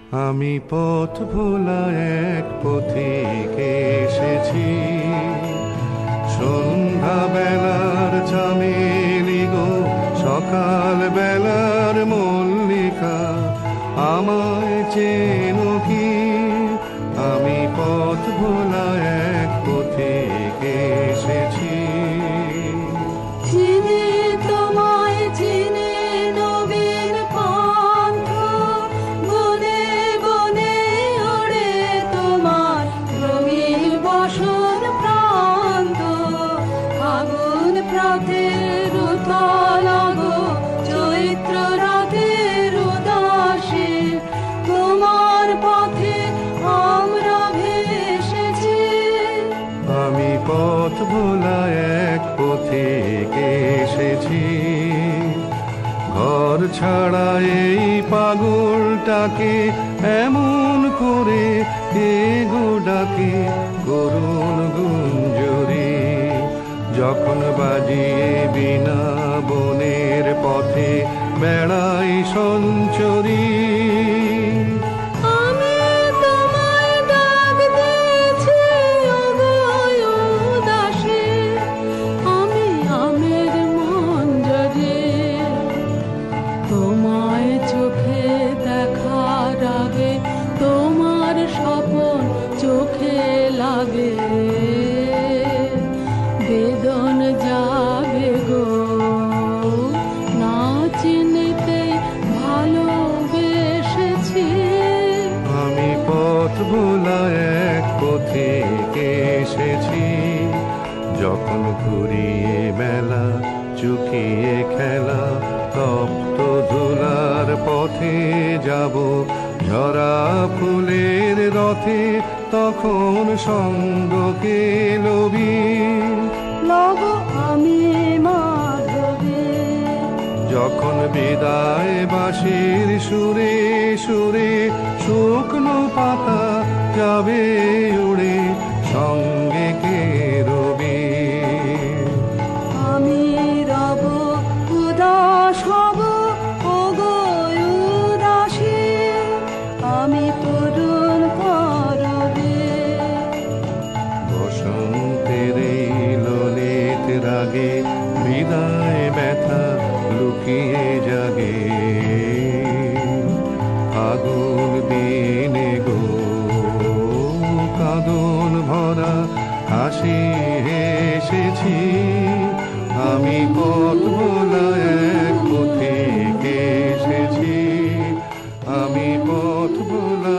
আমি পথ ভোলা এক পথিক এসেছি, সন্ধ্যা বেলার চামেলি গো, সকাল বেলার মল্লিকা, আমায় চেনো কি? আমি পথ ভোলা এক পথিক এসেছি। চিনি তোমায় চিনি নবীন পন্থ, বনে বনে ওড়ে তোমার রঙিন বসন প্রান্ত। ফাগুন প্রাতের উতলাগো, চৈত্র রাতের উদাসী, তোমার পথে আমরা ভেসেছি। আমি পথ ভোলা এক পথিক এসেছি, ঘর ছাড়া এই পাগলটাকে এমন করে কে গো ডাকে করুণ গুঞ্জরি, যখন বাজিয়ে বিনা বনের পথে বেড়াই সঞ্চরী। আমি তোমায় ডাক দিয়েছি ওগো উদাসী, আমি আমের মঞ্জরি। তোমায় চোখে দেখার আগে তোমার স্বপন চোখে লাগে, বেদন যাবে গো না চিনতে ভালোবেসেছি। আমি পথ ভোলা এক পথিক এসেছি, যখন ঘুরিয়ে মেলা চুকিয়ে খেলা, তপ্ত ধুলার পথে যাব ঝরা ফুলের রথে, তখন সঙ্গ কে লবি লব আমি মাধবী। যখন বিদায় বাঁশির সুরে সুরে শুকনো পাতা যাবে উড়ে, সঙ্গে কে রবি? আমি রব উদাস হব ওগো উদাসী, আমি তরুণ করবে। বসন্তের এই ললিত রাগে বিদায় ব্যথা লুকিয়ে জাগে, ফাগুন দিনে গো কাঁদন ভরা হাসি হেসেছি। আমি পথ ভোলা এক পথিক এসেছি, আমি পথ ভোলা